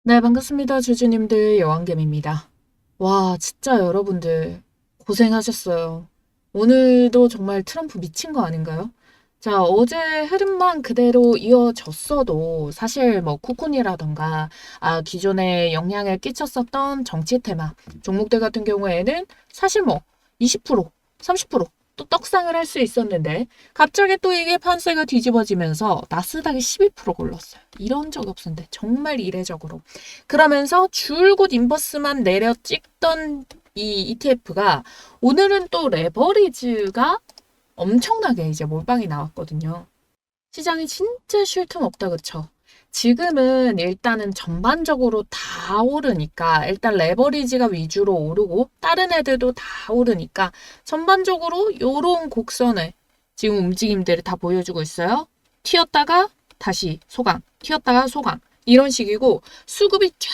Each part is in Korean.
네, 반갑습니다. 주주님들 여왕개미입니다. 와, 진짜 여러분들 고생하셨어요. 오늘도 정말 트럼프 미친 거 아닌가요? 자, 어제 흐름만 그대로 이어졌어도 사실 뭐 쿠폰이라던가 기존에 영향을 끼쳤었던 정치 테마 종목들 같은 경우에는 사실 뭐 20%, 30%또 떡상을 할 수 있었는데 갑자기 또 이게 판세가 뒤집어지면서 나스닥이 12% 올랐어요. 이런 적 없었는데 정말 이례적으로. 그러면서 줄곧 인버스만 내려 찍던 이 ETF가 오늘은 또 레버리지가 엄청나게 이제 몰빵이 나왔거든요. 시장이 진짜 쉴 틈 없다, 그쵸? 지금은 일단은 전반적으로 다 오르니까 일단 레버리지가 위주로 오르고 다른 애들도 다 오르니까 전반적으로 요런 곡선을 지금 움직임들을 다 보여주고 있어요. 튀었다가 다시 소강, 튀었다가 소강. 이런 식이고 수급이 쫙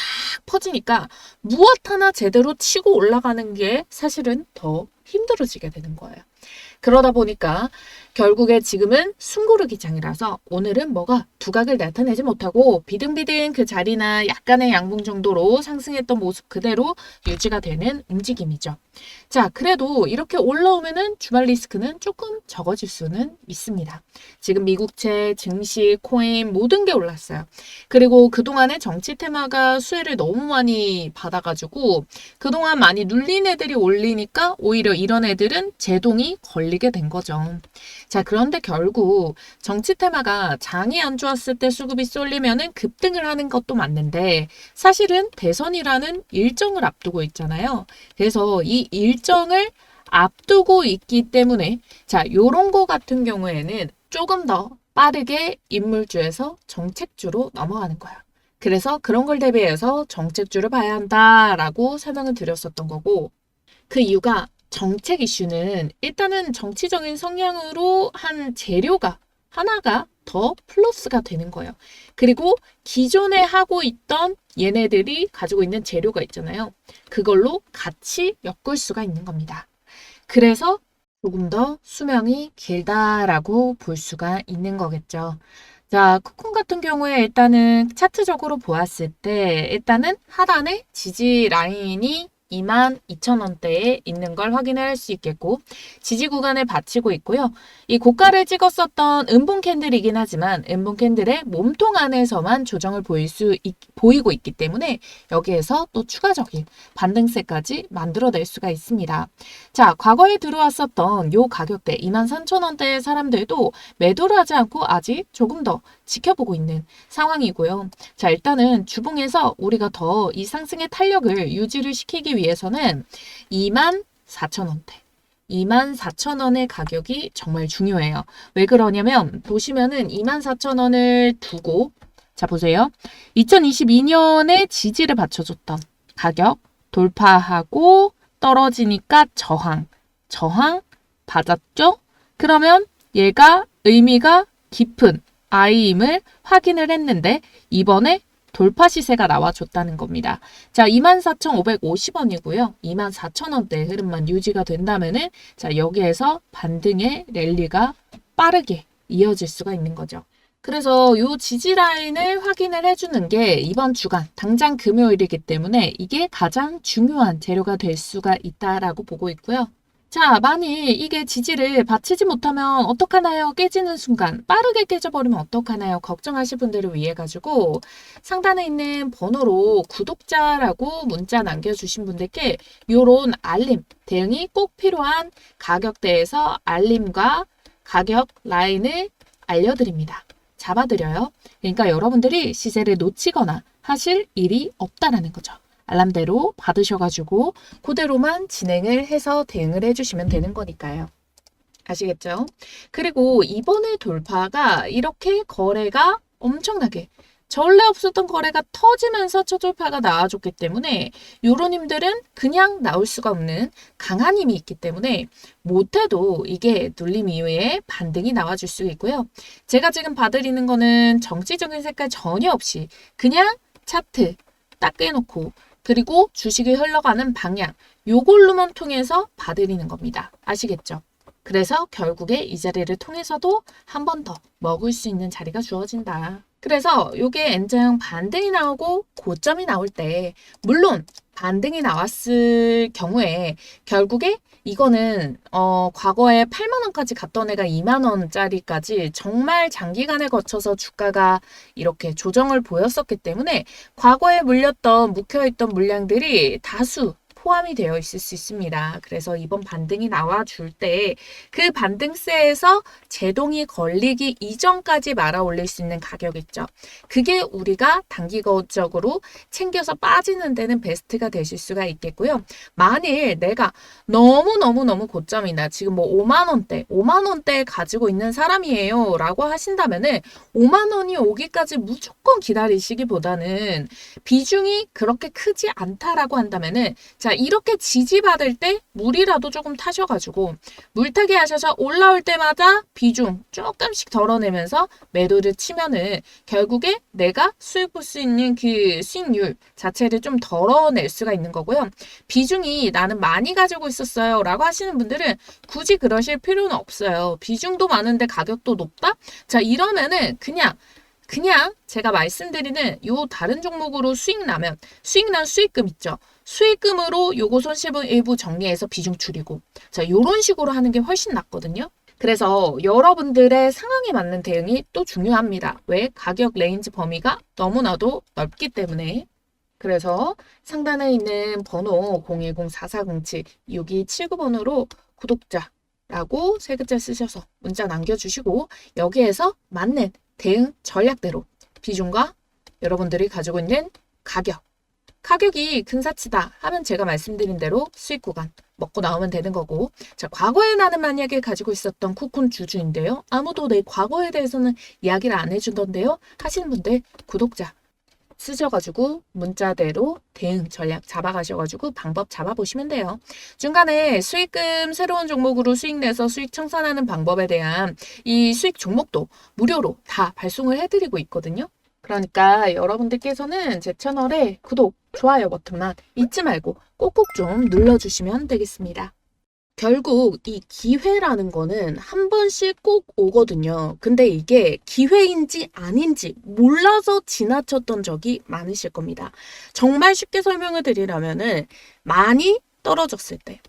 퍼지니까 무엇 하나 제대로 치고 올라가는 게 사실은 더 힘들어지게 되는 거예요. 그러다 보니까 결국에 지금은 숨고르기 장이라서 오늘은 뭐가 두각을 나타내지 못하고 비등비등 그 자리나 약간의 양봉 정도로 상승했던 모습 그대로 유지가 되는 움직임이죠. 자, 그래도 이렇게 올라오면은 주말 리스크는 조금 적어질 수는 있습니다. 지금 미국채, 증시, 코인 모든 게 올랐어요. 그리고 그동안에 정치 테마가 수혜를 너무 많이 받아가지고 그동안 많이 눌린 애들이 올리니까 오히려 이런 애들은 제동이 걸리게 된 거죠. 자, 그런데 결국 정치 테마가 장이 안 좋았을 때 수급이 쏠리면은 급등을 하는 것도 맞는데 사실은 대선이라는 일정을 앞두고 있잖아요. 그래서 이 일정을 앞두고 있기 때문에 자, 요런 거 같은 경우에는 조금 더 빠르게 인물주에서 정책주로 넘어가는 거야. 그래서 그런 걸 대비해서 정책주를 봐야 한다라고 설명을 드렸었던 거고 그 이유가 정책 이슈는 일단은 정치적인 성향으로 한 재료가 하나가 더 플러스가 되는 거예요. 그리고 기존에 하고 있던 얘네들이 가지고 있는 재료가 있잖아요. 그걸로 같이 엮을 수가 있는 겁니다. 그래서 조금 더 수명이 길다라고 볼 수가 있는 거겠죠. 자, 쿠폰 같은 경우에 일단은 차트적으로 보았을 때 일단은 하단에 지지 라인이 22,000원대에 있는 걸 확인할 수 있겠고 지지 구간을 받치고 있고요. 이 고가를 찍었었던 음봉 캔들이긴 하지만 음봉 캔들의 몸통 안에서만 조정을 보이고 있기 때문에 여기에서 또 추가적인 반등세까지 만들어낼 수가 있습니다. 자, 과거에 들어왔었던 요 가격대 23,000원대의 사람들도 매도를 하지 않고 아직 조금 더 지켜보고 있는 상황이고요. 자, 일단은 주봉에서 우리가 더 이 상승의 탄력을 유지를 시키기 위해서는 24,000원대. 24,000원의 가격이 정말 중요해요. 왜 그러냐면 보시면은 24,000원을 두고 자 보세요. 2022년에 지지를 받쳐줬던 가격 돌파하고 떨어지니까 저항 받았죠? 그러면 얘가 의미가 깊은 I임을 확인을 했는데 이번에 돌파 시세가 나와줬다는 겁니다. 자, 24,550원이고요. 24,000원대 흐름만 유지가 된다면은 자, 여기에서 반등의 랠리가 빠르게 이어질 수가 있는 거죠. 그래서 요 지지 라인을 확인을 해주는 게 이번 주간 당장 금요일이기 때문에 이게 가장 중요한 재료가 될 수가 있다라고 보고 있고요. 자, 만일 이게 지지를 받치지 못하면 어떡하나요? 깨지는 순간 빠르게 깨져버리면 어떡하나요? 걱정하실 분들을 위해 가지고 상단에 있는 번호로 구독자라고 문자 남겨주신 분들께 요런 알림, 대응이 꼭 필요한 가격대에서 알림과 가격 라인을 알려드립니다. 잡아드려요. 그러니까 여러분들이 시세를 놓치거나 하실 일이 없다라는 거죠. 알람대로 받으셔가지고 그대로만 진행을 해서 대응을 해주시면 되는 거니까요. 아시겠죠? 그리고 이번에 돌파가 이렇게 거래가 엄청나게 전례 없었던 거래가 터지면서 초돌파가 나와줬기 때문에 요로님들은 그냥 나올 수가 없는 강한 힘이 있기 때문에 못해도 이게 눌림 이후에 반등이 나와줄 수 있고요. 제가 지금 봐드리는 거는 정치적인 색깔 전혀 없이 그냥 차트 딱 깨놓고 그리고 주식이 흘러가는 방향 요걸로만 통해서 봐드리는 겁니다. 아시겠죠? 그래서 결국에 이 자리를 통해서도 한 번 더 먹을 수 있는 자리가 주어진다. 그래서 요게 엔장 반등이 나오고 고점이 나올 때, 물론 반등이 나왔을 경우에 결국에 이거는 과거에 8만 원까지 갔던 애가 2만 원짜리까지 정말 장기간에 거쳐서 주가가 이렇게 조정을 보였었기 때문에 과거에 물렸던 묵혀있던 물량들이 다수 포함이 되어 있을 수 있습니다. 그래서 이번 반등이 나와줄 때 그 반등세에서 제동이 걸리기 이전까지 말아 올릴 수 있는 가격이죠. 그게 우리가 단기적으로 챙겨서 빠지는 데는 베스트가 되실 수가 있겠고요. 만일 내가 너무너무 고점이다. 지금 뭐 5만 원대 가지고 있는 사람이에요. 라고 하신다면은 5만 원이 오기까지 무조건 기다리시기보다는 비중이 그렇게 크지 않다라고 한다면은 자, 이렇게 지지받을 때 물이라도 조금 타셔가지고 물타기 하셔서 올라올 때마다 비중 조금씩 덜어내면서 매도를 치면은 결국에 내가 수익 볼 수 있는 그 수익률 자체를 좀 덜어낼 수가 있는 거고요. 비중이 나는 많이 가지고 있었어요 라고 하시는 분들은 굳이 그러실 필요는 없어요. 비중도 많은데 가격도 높다? 자, 이러면은 그냥 제가 말씀드리는 요 다른 종목으로 수익 나면 수익난 수익금 있죠. 수익금으로 요거 손실분 일부 정리해서 비중 줄이고 자, 요런 식으로 하는 게 훨씬 낫거든요. 그래서 여러분들의 상황에 맞는 대응이 또 중요합니다. 왜? 가격 레인지 범위가 너무나도 넓기 때문에. 그래서 상단에 있는 번호 010-4407 여기 79번으로 구독자라고 세 글자 쓰셔서 문자 남겨주시고 여기에서 맞는 대응 전략대로 비중과 여러분들이 가지고 있는 가격이 근사치다 하면 제가 말씀드린 대로 수익 구간 먹고 나오면 되는 거고 자, 과거에 나는 만약에 가지고 있었던 쿠폰 주주인데요. 아무도 내 과거에 대해서는 이야기를 안 해주던데요. 하시는 분들 구독자 쓰셔가지고 문자대로 대응 전략 잡아가셔가지고 방법 잡아보시면 돼요. 중간에 수익금 새로운 종목으로 수익 내서 수익 청산하는 방법에 대한 이 수익 종목도 무료로 다 발송을 해드리고 있거든요. 그러니까 여러분들께서는 제 채널에 구독, 좋아요 버튼만 잊지 말고 꼭꼭 좀 눌러주시면 되겠습니다. 결국 이 기회라는 거는 한 번씩 꼭 오거든요. 근데 이게 기회인지 아닌지 몰라서 지나쳤던 적이 많으실 겁니다. 정말 쉽게 설명을 드리려면은 많이 떨어졌을 때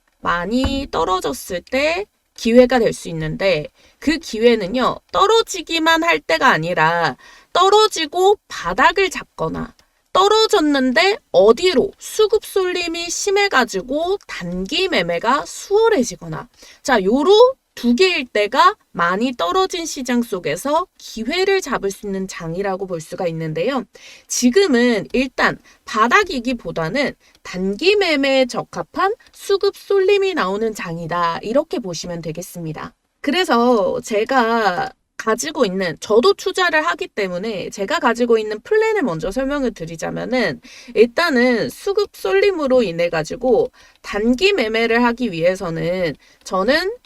기회가 될 수 있는데 그 기회는요. 떨어지기만 할 때가 아니라 떨어지고 바닥을 잡거나 떨어졌는데 어디로 수급 쏠림이 심해가지고 단기 매매가 수월해지거나 자 요로 두 개일 때가 많이 떨어진 시장 속에서 기회를 잡을 수 있는 장이라고 볼 수가 있는데요. 지금은 일단 바닥이기보다는 단기 매매에 적합한 수급 쏠림이 나오는 장이다 이렇게 보시면 되겠습니다. 그래서 제가 가지고 있는 저도 투자를 하기 때문에 제가 가지고 있는 플랜을 먼저 설명을 드리자면은 일단은 수급 쏠림으로 인해 가지고 단기 매매를 하기 위해서는 저는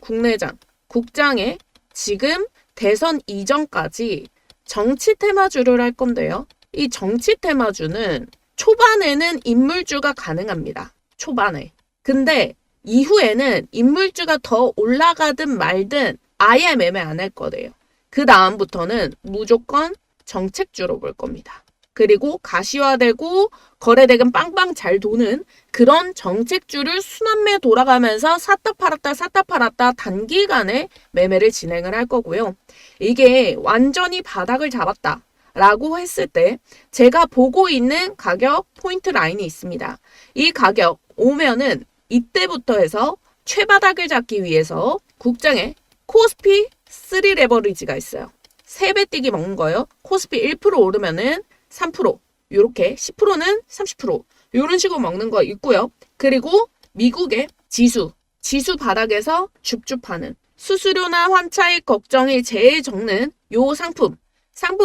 국장에 지금 대선 이전까지 정치 테마주를 할 건데요. 이 정치 테마주는 초반에는 인물주가 가능합니다. 초반에. 근데 이후에는 인물주가 더 올라가든 말든 아예 매매 안 할 거예요. 그 다음부터는 무조건 정책주로 볼 겁니다. 그리고 가시화되고 거래대금 빵빵 잘 도는 그런 정책주를 순환매 돌아가면서 샀다 팔았다 단기간에 매매를 진행을 할 거고요. 이게 완전히 바닥을 잡았다 라고 했을 때 제가 보고 있는 가격 포인트 라인이 있습니다. 이 가격 오면은 이때부터 해서 최바닥을 잡기 위해서 국장에 코스피 3 레버리지가 있어요. 3배 뛰기 먹는 거예요. 코스피 1% 오르면은 3%, 요렇게 10%는 30%, 요런 식으로 먹는 거 있고요. 그리고 미국의 지수 바닥에서 줍줍하는 수수료나 환차익 걱정이 제일 적는 요 상품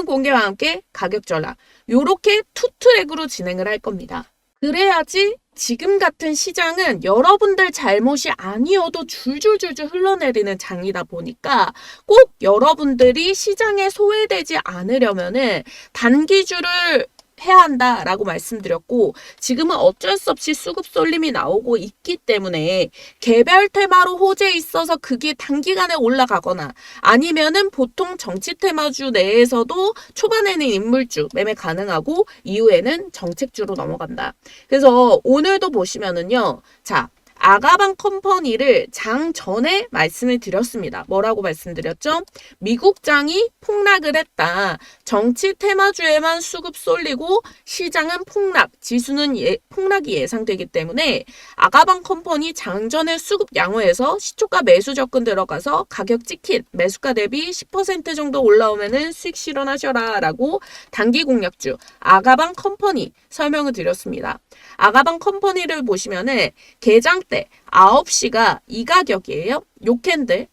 공개와 함께 가격 전략, 요렇게 투 트랙으로 진행을 할 겁니다. 그래야지 지금 같은 시장은 여러분들 잘못이 아니어도 줄줄줄줄 흘러내리는 장이다 보니까 꼭 여러분들이 시장에 소외되지 않으려면은 단기주를 해야 한다라고 말씀드렸고, 지금은 어쩔 수 없이 수급 쏠림이 나오고 있기 때문에 개별 테마로 호재에 있어서 그게 단기간에 올라가거나 아니면은 보통 정치 테마주 내에서도 초반에는 인물주 매매 가능하고 이후에는 정책주로 넘어간다. 그래서 오늘도 보시면은요. 자, 아가방 컴퍼니를 장 전에 말씀을 드렸습니다. 뭐라고 말씀드렸죠? 미국 장이 폭락을 했다. 정치 테마주에만 수급 쏠리고 시장은 폭락, 지수는 폭락이 예상되기 때문에 아가방 컴퍼니 장전에 수급 양호해서 시초가 매수 접근 들어가서 가격 찍힌 매수가 대비 10% 정도 올라오면은 수익 실현하셔라 라고 단기 공략주 아가방 컴퍼니 설명을 드렸습니다. 아가방 컴퍼니를 보시면은 개장 때 9시가 이 가격이에요. 요 캔들.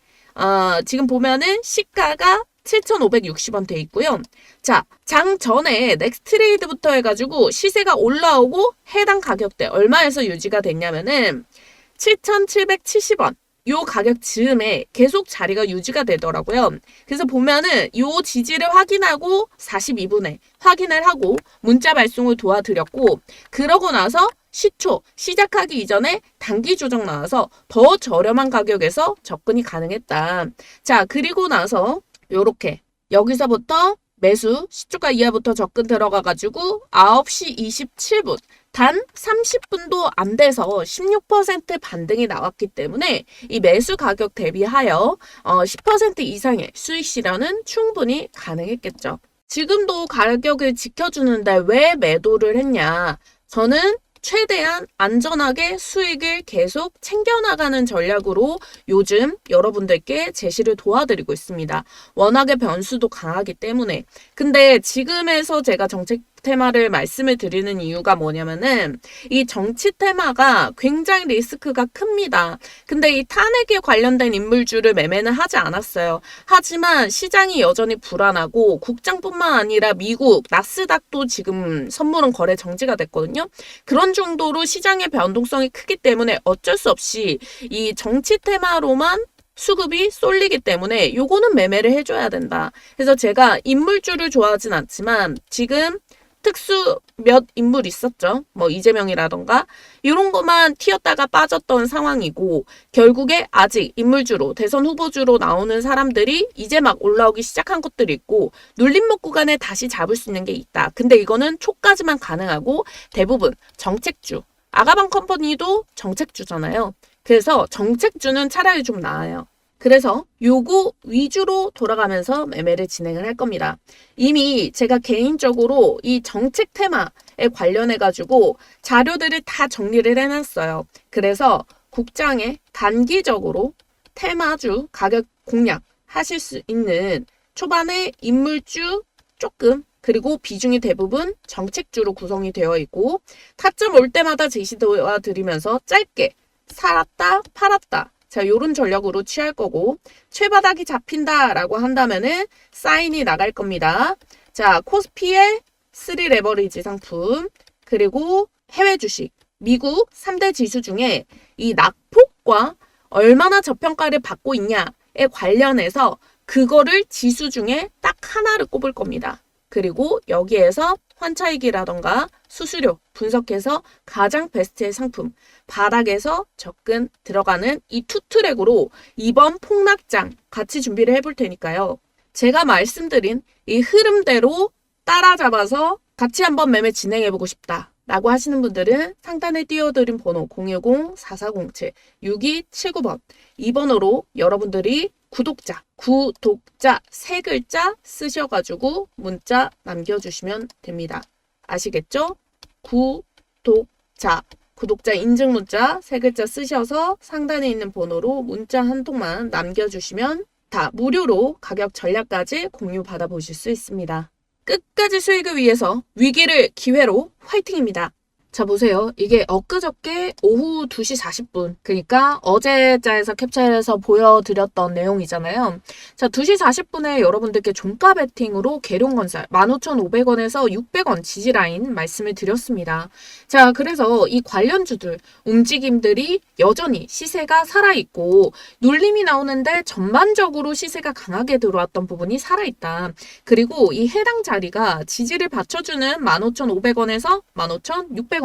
지금 보면은 시가가 7,560원 돼 있고요. 자, 장 전에 넥스트레이드부터 해가지고 시세가 올라오고 해당 가격대 얼마에서 유지가 됐냐면은 7,770원. 요 가격 즈음에 계속 자리가 유지가 되더라고요. 그래서 보면은 요 지지를 확인하고 42분에 확인을 하고 문자 발송을 도와드렸고, 그러고 나서 시초 시작하기 이전에 단기 조정 나와서 더 저렴한 가격에서 접근이 가능했다. 자, 그리고 나서 요렇게 여기서부터 매수 시초가 이하부터 접근 들어가가지고 9시 27분 단 30분도 안 돼서 16% 반등이 나왔기 때문에 이 매수 가격 대비하여 10% 이상의 수익 실현은 충분히 가능했겠죠. 지금도 가격을 지켜주는데 왜 매도를 했냐? 저는 최대한 안전하게 수익을 계속 챙겨나가는 전략으로 요즘 여러분들께 제시를 도와드리고 있습니다. 워낙에 변수도 강하기 때문에. 근데 지금에서 제가 정책 테마를 말씀을 드리는 이유가 뭐냐면은 이 정치 테마가 굉장히 리스크가 큽니다. 근데 이 탄핵에 관련된 인물주를 매매는 하지 않았어요. 하지만 시장이 여전히 불안하고 국장뿐만 아니라 미국 나스닥도 지금 선물은 거래 정지가 됐거든요. 그런 정도로 시장의 변동성이 크기 때문에 어쩔 수 없이 이 정치 테마로만 수급이 쏠리기 때문에 요거는 매매를 해줘야 된다. 그래서 제가 인물주를 좋아하진 않지만 지금 특수 몇 인물 있었죠. 뭐 이재명이라던가 이런 것만 튀었다가 빠졌던 상황이고, 결국에 아직 인물주로 대선 후보주로 나오는 사람들이 이제 막 올라오기 시작한 것들이 있고 눌림목 구간에 다시 잡을 수 있는 게 있다. 근데 이거는 초까지만 가능하고 대부분 정책주. 아가방 컴퍼니도 정책주잖아요. 그래서 정책주는 차라리 좀 나아요. 그래서 요거 위주로 돌아가면서 매매를 진행을 할 겁니다. 이미 제가 개인적으로 이 정책 테마에 관련해가지고 자료들을 다 정리를 해놨어요. 그래서 국장에 단기적으로 테마주 가격 공략 하실 수 있는 초반에 인물주 조금, 그리고 비중이 대부분 정책주로 구성이 되어 있고 타점 올 때마다 제시 도와드리면서 짧게 살았다 팔았다, 자, 요런 전략으로 취할 거고, 최바닥이 잡힌다라고 한다면은 사인이 나갈 겁니다. 자, 코스피의 3 레버리지 상품, 그리고 해외 주식, 미국 3대 지수 중에 이 낙폭과 얼마나 저평가를 받고 있냐에 관련해서 그거를 지수 중에 딱 하나를 꼽을 겁니다. 그리고 여기에서 환차익이라던가 수수료 분석해서 가장 베스트의 상품, 바닥에서 접근 들어가는 이 투 트랙으로 이번 폭락장 같이 준비를 해볼 테니까요. 제가 말씀드린 이 흐름대로 따라잡아서 같이 한번 매매 진행해보고 싶다 라고 하시는 분들은 상단에 띄워드린 번호 010-4407-6279번 이 번호로 여러분들이 구독자 세 글자 쓰셔가지고 문자 남겨주시면 됩니다. 아시겠죠? 구독자 인증 문자 세 글자 쓰셔서 상단에 있는 번호로 문자 한 통만 남겨주시면 다 무료로 가격 전략까지 공유 받아보실 수 있습니다. 끝까지 수익을 위해서 위기를 기회로 화이팅입니다. 자, 보세요. 이게 엊그저께 오후 2시 40분. 그러니까 어제자에서 캡처해서 보여드렸던 내용이잖아요. 자, 2시 40분에 여러분들께 종가 베팅으로 계룡건설 15,500원에서 600원 지지라인 말씀을 드렸습니다. 자, 그래서 이 관련주들 움직임들이 여전히 시세가 살아있고 눌림이 나오는데 전반적으로 시세가 강하게 들어왔던 부분이 살아있다. 그리고 이 해당 자리가 지지를 받쳐주는 15,500원에서 15,600원대.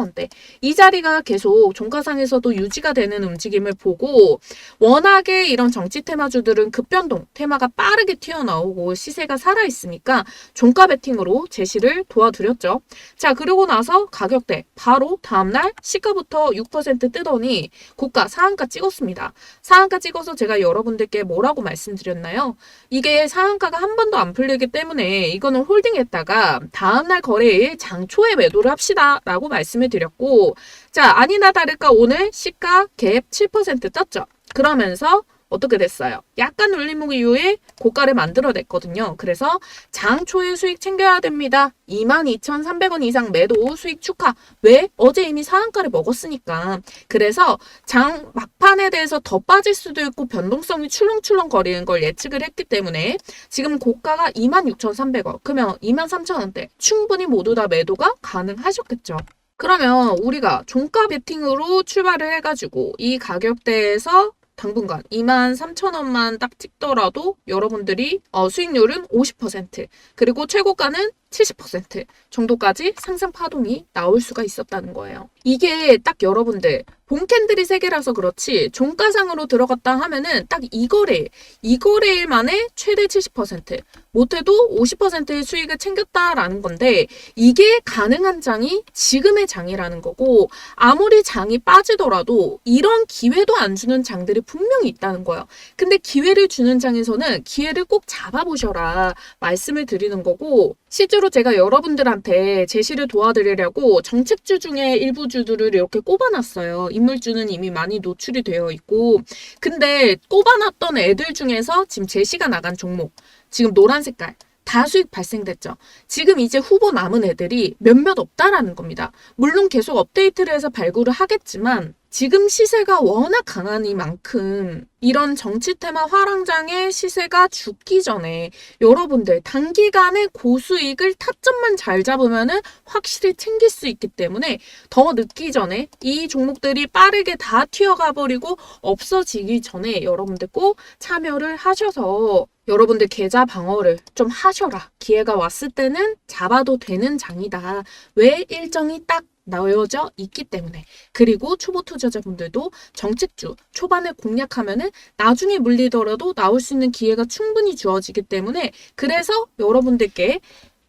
이 자리가 계속 종가상에서도 유지가 되는 움직임을 보고 워낙에 이런 정치 테마주들은 급변동, 테마가 빠르게 튀어나오고 시세가 살아있으니까 종가 베팅으로 제시를 도와드렸죠. 자, 그러고 나서 가격대 바로 다음날 시가부터 6% 뜨더니 고가 상한가 찍었습니다. 상한가 찍어서 제가 여러분들께 뭐라고 말씀드렸나요? 이게 상한가가 한 번도 안 풀리기 때문에 이거는 홀딩했다가 다음날 거래일 장초에 매도를 합시다 라고 말씀을 드렸고, 자, 아니나 다를까 오늘 시가 갭 7% 떴죠. 그러면서 어떻게 됐어요? 약간 눌림목 이후에 고가를 만들어냈거든요. 그래서 장 초에 수익 챙겨야 됩니다. 22,300원 이상 매도 수익 축하. 왜? 어제 이미 상한가를 먹었으니까. 그래서 장 막판에 대해서 더 빠질 수도 있고 변동성이 출렁출렁 거리는 걸 예측을 했기 때문에 지금 고가가 26,300원. 그러면 23,000원대. 충분히 모두 다 매도가 가능하셨겠죠. 그러면 우리가 종가 베팅으로 출발을 해가지고 이 가격대에서 당분간 23,000원만 딱 찍더라도 여러분들이 수익률은 50% 그리고 최고가는 70% 정도까지 상승 파동이 나올 수가 있었다는 거예요. 이게 딱 여러분들 본 캔들이 3개라서 그렇지 종가상으로 들어갔다 하면은 딱 이 거래일 만에 최대 70% 못해도 50%의 수익을 챙겼다라는 건데 이게 가능한 장이 지금의 장이라는 거고 아무리 장이 빠지더라도 이런 기회도 안 주는 장들이 분명히 있다는 거예요. 근데 기회를 주는 장에서는 기회를 꼭 잡아보셔라 말씀을 드리는 거고 실제로 제가 여러분들한테 제시를 도와드리려고 정책주 중에 일부 주들을 이렇게 꼽아놨어요. 인물주는 이미 많이 노출이 되어 있고 근데 꼽아놨던 애들 중에서 지금 제시가 나간 종목 지금 노란 색깔 다 수익 발생됐죠. 지금 이제 후보 남은 애들이 몇몇 없다라는 겁니다. 물론 계속 업데이트를 해서 발굴을 하겠지만 지금 시세가 워낙 강한 이만큼 이런 정치 테마 화랑장의 시세가 죽기 전에 여러분들 단기간에 고수익을 타점만 잘 잡으면은 확실히 챙길 수 있기 때문에 더 늦기 전에 이 종목들이 빠르게 다 튀어가 버리고 없어지기 전에 여러분들 꼭 참여를 하셔서 여러분들 계좌 방어를 좀 하셔라. 기회가 왔을 때는 잡아도 되는 장이다. 왜? 일정이 딱 나여져 있기 때문에. 그리고 초보 투자자분들도 정책주 초반에 공략하면은 나중에 물리더라도 나올 수 있는 기회가 충분히 주어지기 때문에 그래서 여러분들께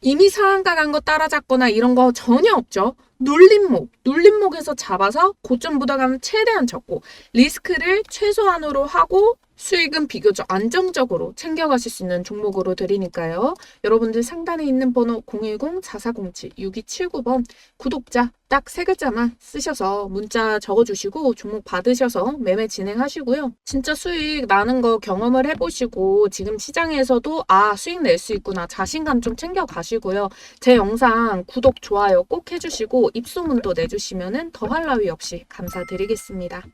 이미 상한가 간 거 따라잡거나 이런 거 전혀 없죠. 눌림목에서 잡아서 고점 부담감을 최대한 적고 리스크를 최소한으로 하고 수익은 비교적 안정적으로 챙겨가실 수 있는 종목으로 드리니까요. 여러분들 상단에 있는 번호 010-4407-6279번 구독자 딱 3글자만 쓰셔서 문자 적어주시고 종목 받으셔서 매매 진행하시고요. 진짜 수익 나는 거 경험을 해보시고 지금 시장에서도 수익 낼 수 있구나 자신감 좀 챙겨가시고요. 제 영상 구독, 좋아요 꼭 해주시고 입소문도 내주시면 더할 나위 없이 감사드리겠습니다.